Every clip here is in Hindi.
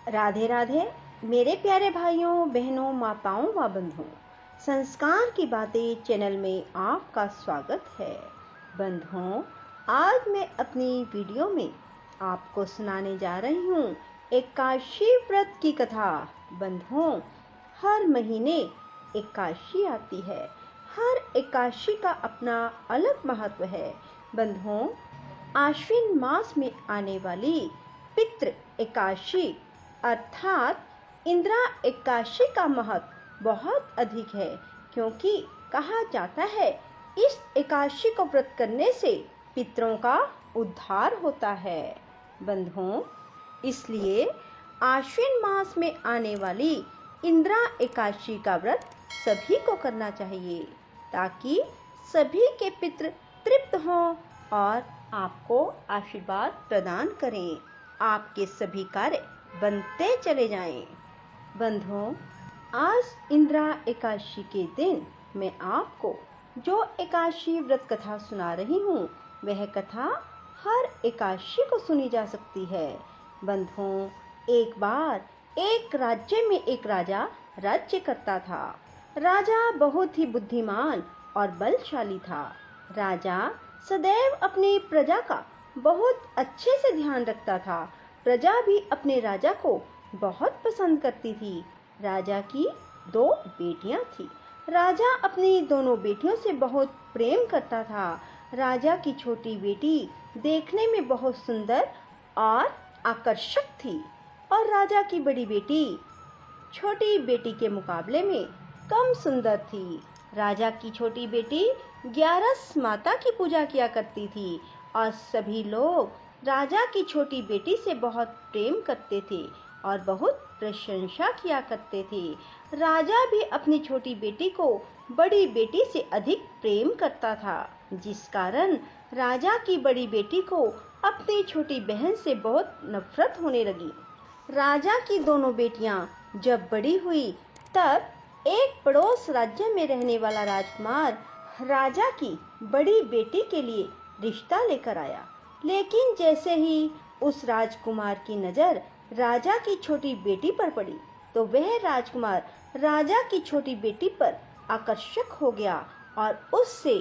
राधे राधे मेरे प्यारे भाइयों बहनों माताओं व बंधुओं, संस्कार की बातें चैनल में आपका स्वागत है। बंधुओं, आज मैं अपनी वीडियो में आपको सुनाने जा रही हूँ एकादशी व्रत की कथा। बंधुओं, हर महीने एकादशी आती है। हर एकादशी का अपना अलग महत्व है। बंधुओं, आश्विन मास में आने वाली पितृ एकादशी अर्थात इंदिरा एकादशी का महत्व बहुत अधिक है, क्योंकि कहा जाता है इस एकादशी को व्रत करने से पितरों का उद्धार होता है। बंधुओं, इसलिए आश्विन मास में आने वाली इंदिरा एकादशी का व्रत सभी को करना चाहिए, ताकि सभी के पितृ तृप्त हों और आपको आशीर्वाद प्रदान करें, आपके सभी कार्य बनते चले जाएं। बंधुओं, आज इंदिरा एकादशी के दिन मैं आपको जो एकादशी व्रत कथा सुना रही हूँ, वह कथा हर एकादशी को सुनी जा सकती है। बंधुओं, एक बार एक राज्य में एक राजा राज्य करता था। राजा बहुत ही बुद्धिमान और बलशाली था। राजा सदैव अपनी प्रजा का बहुत अच्छे से ध्यान रखता था। प्रजा भी अपने राजा को बहुत पसंद करती थी। राजा की 2 बेटियां थी। राजा अपनी दोनों बेटियों से बहुत प्रेम करता था। राजा की छोटी बेटी देखने में बहुत सुंदर और आकर्षक थी, और राजा की बड़ी बेटी छोटी बेटी के मुकाबले में कम सुंदर थी। राजा की छोटी बेटी 11 माता की पूजा किया करती थी, और सभी लोग राजा की छोटी बेटी से बहुत प्रेम करते थे और बहुत प्रशंसा किया करते थे। राजा भी अपनी छोटी बेटी को बड़ी बेटी से अधिक प्रेम करता था, जिस कारण राजा की बड़ी बेटी को अपनी छोटी बहन से बहुत नफरत होने लगी। राजा की दोनों बेटियां जब बड़ी हुई, तब एक पड़ोस राज्य में रहने वाला राजकुमार राजा की बड़ी बेटी के लिए रिश्ता लेकर आया। लेकिन जैसे ही उस राजकुमार की नजर राजा की छोटी बेटी पर पड़ी, तो वह राजकुमार राजा की छोटी बेटी पर आकर्षक हो गया और उससे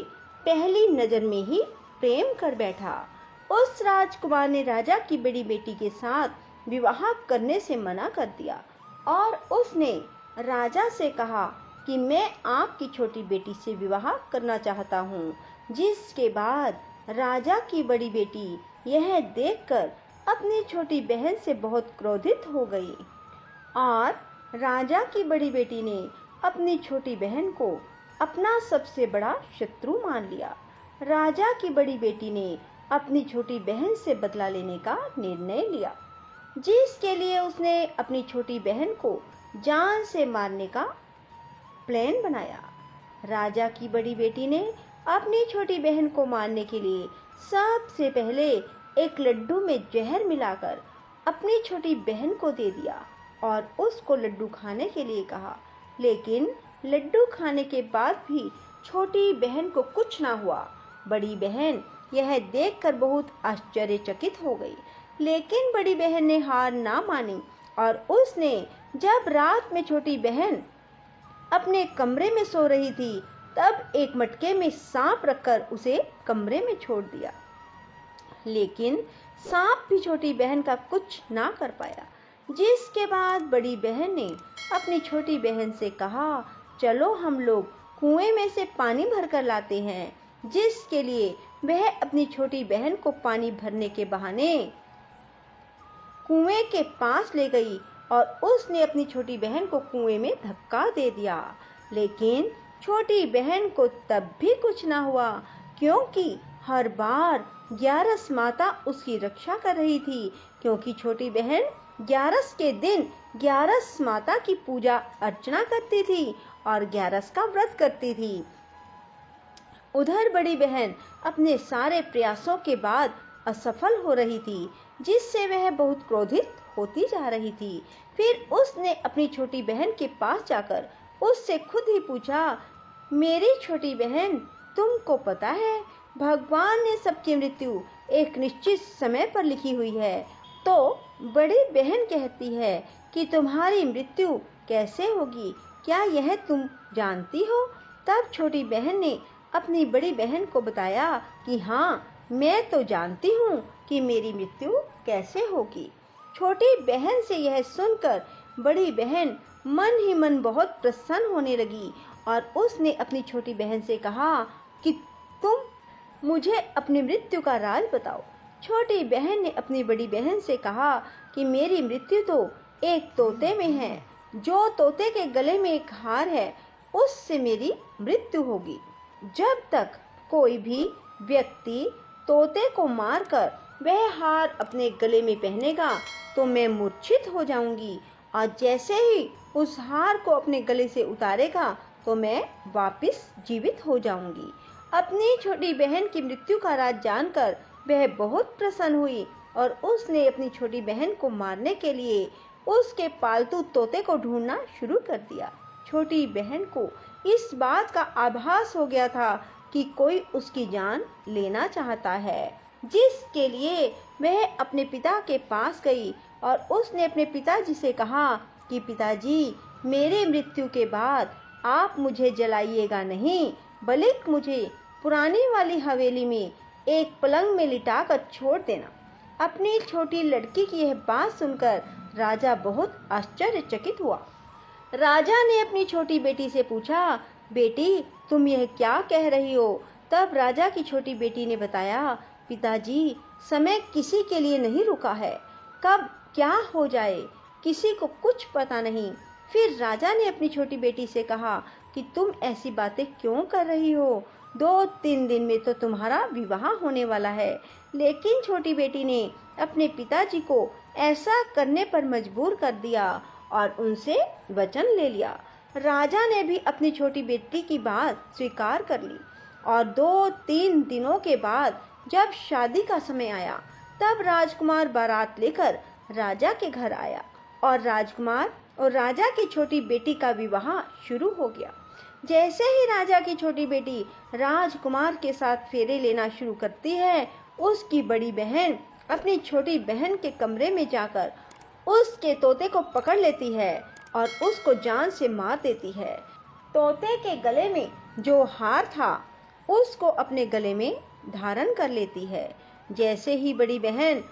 पहली नजर में ही प्रेम कर बैठा। उस राजकुमार ने राजा की बड़ी बेटी के साथ विवाह करने से मना कर दिया, और उसने राजा से कहा कि मैं आपकी छोटी बेटी से विवाह करना चाहता हूँ। जिसके बाद राजा की बड़ी बेटी यह देखकर अपनी छोटी बहन से बहुत क्रोधित हो गई, और राजा की बड़ी बेटी ने अपनी छोटी बहन को अपना सबसे बड़ा शत्रु मान लिया। राजा की बड़ी बेटी ने अपनी छोटी बहन से बदला लेने का निर्णय लिया, जिसके लिए उसने अपनी छोटी बहन को जान से मारने का प्लान बनाया। राजा की बड़ी बेटी ने अपनी छोटी बहन को मारने के लिए सबसे पहले एक लड्डू में जहर मिलाकर अपनी छोटी बहन को दे दिया और उसको लड्डू खाने के लिए कहा। लेकिन लड्डू खाने के बाद भी छोटी बहन को कुछ ना हुआ। बड़ी बहन यह देखकर बहुत आश्चर्यचकित हो गई, लेकिन बड़ी बहन ने हार ना मानी, और उसने जब रात में छोटी बहन अपने कमरे में सो रही थी, तब एक मटके में सांप रखकर उसे कमरे में छोड़ दिया। लेकिन सांप भी छोटी बहन का कुछ ना कर पाया। जिसके बाद बड़ी बहन ने अपनी छोटी बहन से कहा, चलो हम लोग कुएं में से पानी भरकर लाते हैं। जिसके लिए वह अपनी छोटी बहन को पानी भरने के बहाने कुएं के पास ले गई, और उसने अपनी छोटी बहन को कुएं में धक्का दे दिया। लेकिन छोटी बहन को तब भी कुछ ना हुआ, क्योंकि हर बार 11 माता उसकी रक्षा कर रही थी, क्योंकि छोटी बहन 11 के दिन 11 माता की पूजा अर्चना करती थी और 11 का व्रत करती थी। उधर बड़ी बहन अपने सारे प्रयासों के बाद असफल हो रही थी, जिससे वह बहुत क्रोधित होती जा रही थी। फिर उसने अपनी छोटी बहन के पास जाकर उससे खुद ही पूछा, मेरी छोटी बहन, तुमको पता है भगवान ने सबकी मृत्यु एक निश्चित समय पर लिखी हुई है, तो बड़ी बहन कहती है कि तुम्हारी मृत्यु कैसे होगी, क्या यह तुम जानती हो? तब छोटी बहन ने अपनी बड़ी बहन को बताया कि हाँ, मैं तो जानती हूँ कि मेरी मृत्यु कैसे होगी। छोटी बहन से यह सुनकर बड़ी बहन मन ही मन बहुत प्रसन्न होने लगी और उसने अपनी छोटी बहन से कहा कि तुम मुझे अपनी मृत्यु का राज बताओ। छोटी बहन ने अपनी बड़ी बहन से कहा कि मेरी मृत्यु तो एक तोते में है। जो तोते के गले में एक हार है, उससे मेरी मृत्यु होगी। जब तक कोई भी व्यक्ति तोते को मारकर वह हार अपने गले में पहनेगा तो मैं मूर्छित हो जाऊंगी, और जैसे ही उस हार को अपने गले से उतारेगा तो मैं वापस जीवित हो जाऊंगी। अपनी छोटी बहन की मृत्यु का राज जानकर वह बहुत प्रसन्न हुई और उसने अपनी छोटी बहन को मारने के लिए उसके पालतू तोते को ढूंढना शुरू कर दिया। छोटी बहन को इस बात का आभास हो गया था कि कोई उसकी जान लेना चाहता है, जिसके लिए वह अपने पिता के पास गई और उसने अपने पिताजी से कहा कि पिताजी, मेरे मृत्यु के बाद आप मुझे जलाइएगा नहीं, बल्कि मुझे पुरानी वाली हवेली में एक पलंग में लिटाकर छोड़ देना। अपनी छोटी लड़की की यह बात सुनकर राजा बहुत आश्चर्यचकित हुआ। राजा ने अपनी छोटी बेटी से पूछा, बेटी, तुम यह क्या कह रही हो? तब राजा की छोटी बेटी ने बताया, पिताजी, समय किसी के लिए नहीं रुका है, कब क्या हो जाए किसी को कुछ पता नहीं। फिर राजा ने अपनी छोटी बेटी से कहा कि तुम ऐसी बातें क्यों कर रही हो? 2-3 दिन में तो तुम्हारा विवाह होने वाला है। लेकिन छोटी बेटी ने अपने पिताजी को ऐसा करने पर मजबूर कर दिया और उनसे वचन ले लिया। राजा ने भी अपनी छोटी बेटी की बात स्वीकार कर ली और 2-3 दिनों के बाद जब शादी का समय आया तब राजकुमार बारात लेकर राजा के घर आया और राजकुमार और राजा की छोटी बेटी का विवाह शुरू हो गया। जैसे ही राजा की छोटी बेटी राजकुमार के साथ फेरे लेना शुरू करती है, उसकी बड़ी बहन अपनी छोटी बहन के कमरे में जाकर उसके तोते को पकड़ लेती है और उसको जान से मार देती है। तोते के गले में जो हार था उसको अपने गले में धारण कर लेती है। जैसे ही बड़ी बहन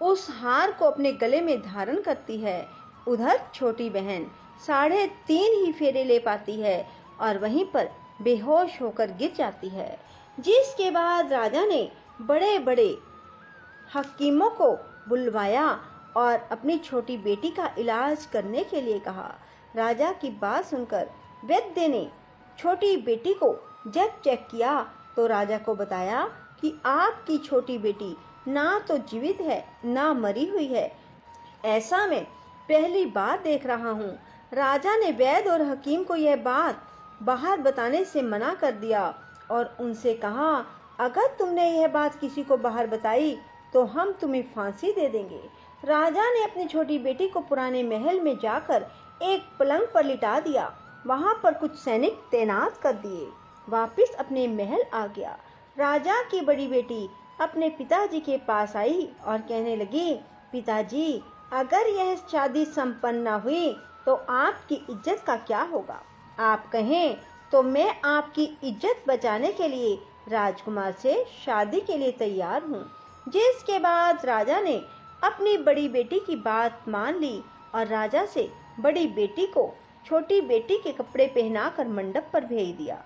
उस हार को अपने गले में धारण करती है, उधर छोटी बहन 3.5 ही फेरे ले पाती है और वहीं पर बेहोश होकर गिर जाती है। जिसके बाद राजा ने बड़े बड़े हकीमों को बुलवाया और अपनी छोटी बेटी का इलाज करने के लिए कहा। राजा की बात सुनकर वैद्य ने छोटी बेटी को जब चेक किया तो राजा को बताया कि आपकी छोटी बेटी ना तो जीवित है ना मरी हुई है। ऐसा मैं पहली बार देख रहा हूँ। राजा ने वैद्य और हकीम को यह बात बाहर बताने से मना कर दिया और उनसे कहा, अगर तुमने यह बात किसी को बाहर बताई तो हम तुम्हें फांसी दे देंगे। राजा ने अपनी छोटी बेटी को पुराने महल में जाकर एक पलंग पर लिटा दिया। वहां पर कुछ सैनिक तैनात कर दिए। वापस अपने महल आ गया। राजा की बड़ी बेटी अपने पिताजी के पास आई और कहने लगी, पिताजी, अगर यह शादी संपन्न न हुई तो आपकी इज्जत का क्या होगा? आप कहें तो मैं आपकी इज्जत बचाने के लिए राजकुमार से शादी के लिए तैयार हूँ। जिसके बाद राजा ने अपनी बड़ी बेटी की बात मान ली और राजा से बड़ी बेटी को छोटी बेटी के कपड़े पहनाकर मंडप पर भेज दिया।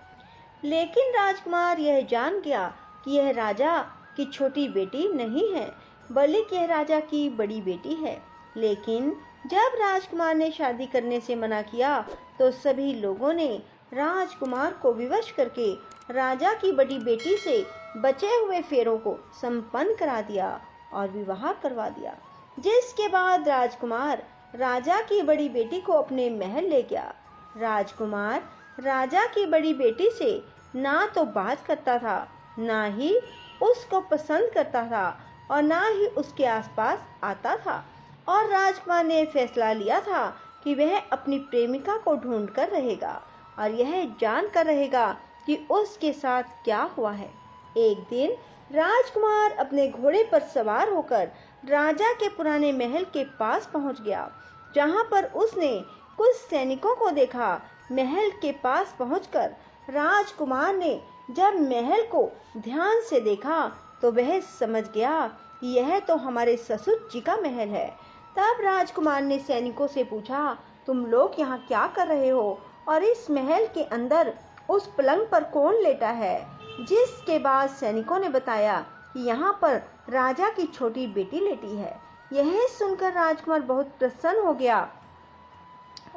लेकिन राजकुमार यह जान गया कि यह राजा की छोटी बेटी नहीं है, बल्कि यह राजा की बड़ी बेटी है। लेकिन जब राजकुमार ने शादी करने से मना किया तो सभी लोगों ने राजकुमार को विवश करके राजा की बड़ी बेटी से बचे हुए फेरों को संपन्न करा दिया और विवाह करवा दिया। जिसके बाद राजकुमार राजा की बड़ी बेटी को अपने महल ले गया। राजकुमार राजा की बड़ी बेटी से ना तो बात करता था, ना ही उसको पसंद करता था और ना ही उसके आसपास आता था। और राजकुमार ने फैसला लिया था कि वह अपनी प्रेमिका को ढूंढ कर रहेगा और यह जान कर रहेगा कि उसके साथ क्या हुआ है। एक दिन राजकुमार अपने घोड़े पर सवार होकर राजा के पुराने महल के पास पहुंच गया, जहां पर उसने कुछ सैनिकों को देखा। महल के पास पहुंचकर राजकुमार ने जब महल को ध्यान से देखा तो वह समझ गया यह तो हमारे ससुर जी का महल है। तब राजकुमार ने सैनिकों से पूछा, तुम लोग यहाँ क्या कर रहे हो और इस महल के अंदर उस पलंग पर कौन लेटा है? जिसके बाद सैनिकों ने बताया कि यहाँ पर राजा की छोटी बेटी लेटी है। यह सुनकर राजकुमार बहुत प्रसन्न हो गया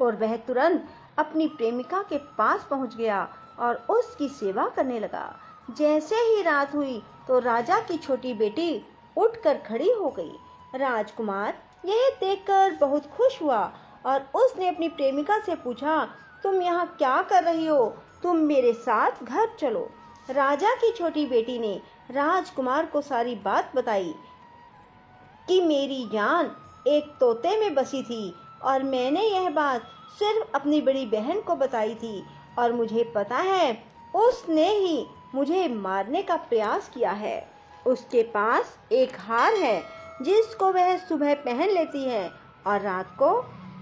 और वह तुरंत अपनी प्रेमिका के पास पहुंच गया और उसकी सेवा करने लगा। जैसे ही रात हुई तो राजा की छोटी बेटी उठकर खड़ी हो गई। राजकुमार यह देखकर बहुत खुश हुआ और उसने अपनी प्रेमिका से पूछा, तुम यहाँ क्या कर रही हो? तुम मेरे साथ घर चलो। राजा की छोटी बेटी ने राजकुमार को सारी बात बताई कि मेरी जान एक तोते में बसी थी और मैंने यह बात सिर्फ अपनी बड़ी बहन को बताई थी और मुझे पता है उसने ही मुझे मारने का प्रयास किया है। उसके पास एक हार है जिसको वह सुबह पहन लेती है और रात को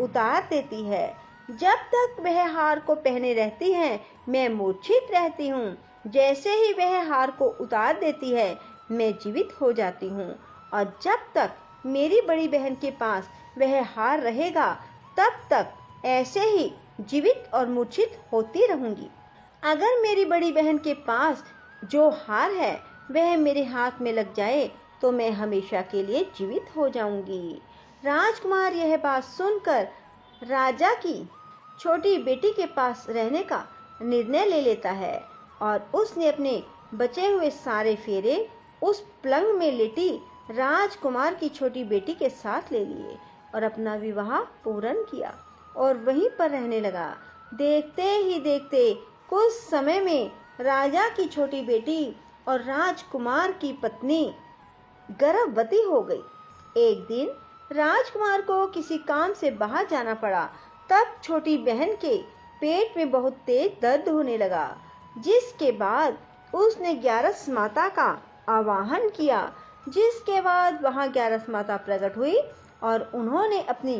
उतार देती है। जब तक वह हार को पहने रहती है मैं मूर्छित रहती हूँ। जैसे ही वह हार को उतार देती है मैं जीवित हो जाती हूँ और जब तक मेरी बड़ी बहन के पास वह हार रहेगा तब तक ऐसे ही जीवित और मूर्छित होती रहूंगी। अगर मेरी बड़ी बहन के पास जो हार है वह मेरे हाथ में लग जाए तो मैं हमेशा के लिए जीवित हो जाऊंगी। राजकुमार यह बात सुनकर राजा की छोटी बेटी के पास रहने का निर्णय ले लेता है और उसने अपने बचे हुए सारे फेरे उस पलंग में लेटी राजकुमार की छोटी बेटी के साथ ले लिए और अपना विवाह पूर्ण किया और वहीं पर रहने लगा। देखते ही देखते कुछ समय में राजा की छोटी बेटी और राजकुमार की पत्नी गर्भवती हो गई। एक दिन राजकुमार को किसी काम से बाहर जाना पड़ा। तब छोटी बहन के पेट में बहुत तेज दर्द होने लगा, जिसके बाद उसने ग्यारस माता का आवाहन किया। जिसके बाद वहां ग्यारस माता प्रकट हुई और उन्होंने अपनी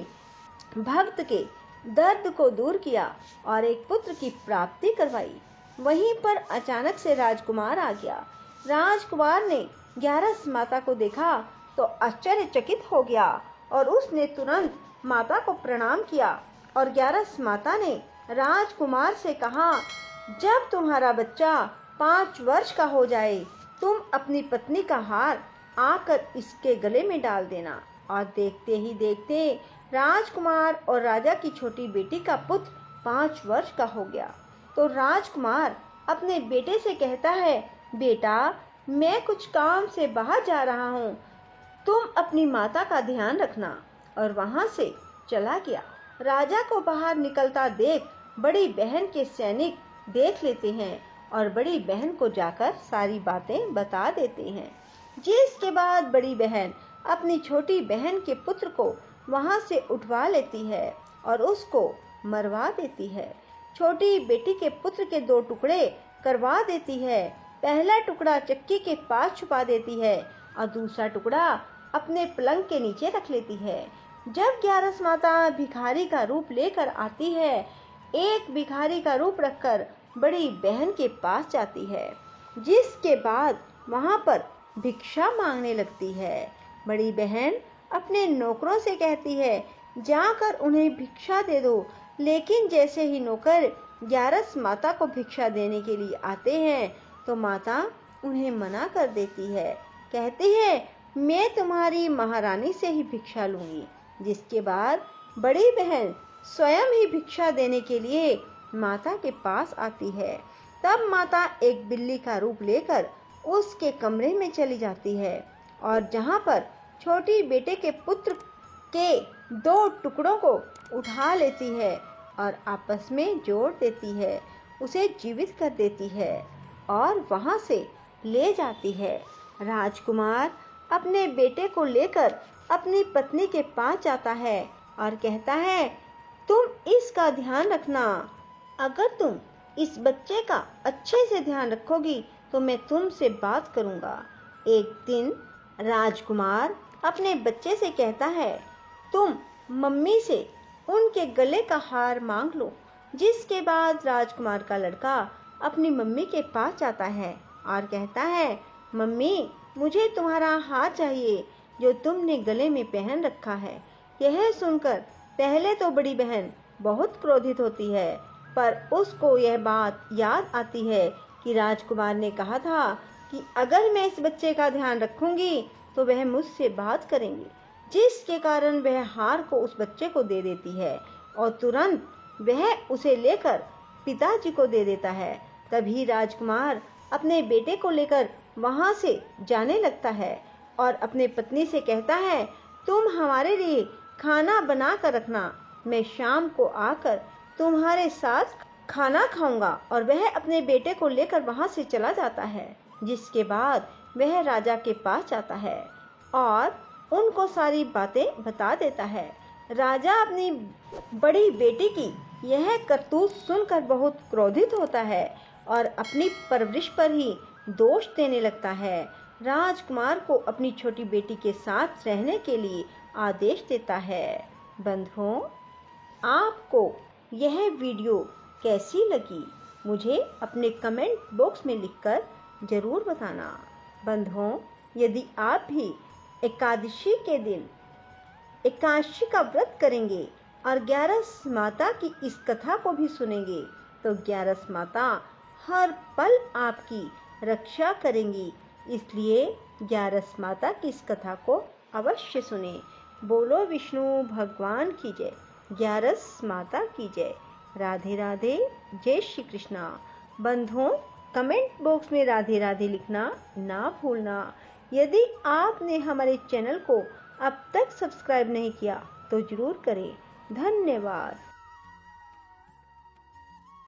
भक्त के दर्द को दूर किया और एक पुत्र की प्राप्ति करवाई। वहीं पर अचानक से राजकुमार आ गया। राजकुमार ने ग्यारस माता को देखा तो आश्चर्यचकित हो गया और उसने तुरंत माता को प्रणाम किया और ग्यारस माता ने राजकुमार से कहा, जब तुम्हारा बच्चा 5 वर्ष का हो जाए तुम अपनी पत्नी का हार आकर इसके गले में डाल देना। और देखते ही देखते राजकुमार और राजा की छोटी बेटी का पुत्र 5 वर्ष का हो गया। तो राजकुमार अपने बेटे से कहता है, बेटा मैं कुछ काम से बाहर जा रहा हूँ, तुम अपनी माता का ध्यान रखना। और वहां से चला गया। राजा को बाहर निकलता देख बड़ी बहन के सैनिक देख लेते हैं और बड़ी बहन को जाकर सारी बातें बता देते हैं। जिसके बाद बड़ी बहन अपनी छोटी बहन के पुत्र को वहां से उठवा लेती है और उसको मरवा देती है। छोटी बेटी के पुत्र के 2 टुकड़े करवा देती है। पहला टुकड़ा चक्की के पास छुपा देती है और दूसरा टुकड़ा अपने पलंग के नीचे रख लेती है। जब ग्यारस माता भिखारी का रूप लेकर आती है, एक भिखारी का रूप रखकर बड़ी बहन के पास जाती है, जिसके बाद वहां पर भिक्षा मांगने लगती है। बड़ी बहन अपने नौकरों से कहती है, जाकर उन्हें भिक्षा दे दो। लेकिन जैसे ही नौकर ग्यारस माता को भिक्षा देने के लिए आते हैं तो माता उन्हें मना कर देती है। कहती है, मैं तुम्हारी महारानी से ही भिक्षा लूंगी। जिसके बाद बड़ी बहन स्वयं ही भिक्षा देने के लिए माता के पास आती है। तब माता एक बिल्ली का रूप लेकर उसके कमरे में चली जाती है और जहां पर छोटी बेटे के पुत्र के 2 टुकड़ों को उठा लेती है और आपस में जोड़ देती है, उसे जीवित कर देती है और वहां से ले जाती है। राजकुमार अपने बेटे को लेकर अपनी पत्नी के पास जाता है और कहता है, तुम इसका ध्यान रखना। अगर तुम इस बच्चे का अच्छे से ध्यान रखोगी तो मैं तुमसे बात करूंगा। एक दिन राजकुमार अपने बच्चे से कहता है, तुम मम्मी से उनके गले का हार मांग लो। जिसके बाद राजकुमार का लड़का अपनी मम्मी के पास जाता है और कहता है, मम्मी, मुझे तुम्हारा हार चाहिए जो तुमने गले में पहन रखा है। यह सुनकर पहले तो बड़ी बहन बहुत क्रोधित होती है, पर उसको यह बात याद आती है कि राजकुमार ने कहा था कि अगर मैं इस बच्चे का ध्यान रखूंगी तो वह मुझसे बात करेंगे, जिसके कारण वह हार को उस बच्चे को दे देती है और तुरंत वह उसे लेकर पिताजी को दे देता है। तभी राजकुमार अपने बेटे को लेकर वहां से जाने लगता है और अपने पत्नी से कहता है, तुम हमारे लिए खाना बना कर रखना, मैं शाम को आकर तुम्हारे साथ खाना खाऊंगा। और वह अपने बेटे को लेकर वहां से चला जाता है। जिसके बाद वह राजा के पास जाता है और उनको सारी बातें बता देता है। राजा अपनी बड़ी बेटी की यह करतूत सुनकर बहुत क्रोधित होता है और अपनी परवरिश पर ही दोष देने लगता है। राजकुमार को अपनी छोटी बेटी के साथ रहने के लिए आदेश देता है। बंधुओं, आपको यह वीडियो कैसी लगी मुझे अपने कमेंट बॉक्स में लिखकर जरूर बताना। बंधुओं, यदि आप भी एकादशी के दिन एकादशी का व्रत करेंगे और ग्यारस माता की इस कथा को भी सुनेंगे तो ग्यारस माता हर पल आपकी रक्षा करेंगी। इसलिए ग्यारस माता की इस कथा को अवश्य सुने। बोलो विष्णु भगवान की जय, ग्यारस माता की जय। राधे राधे, जय श्री कृष्णा। बंधुओं, कमेंट बॉक्स में राधे राधे लिखना ना भूलना। यदि आपने हमारे चैनल को अब तक सब्सक्राइब नहीं किया तो जरूर करें। धन्यवाद।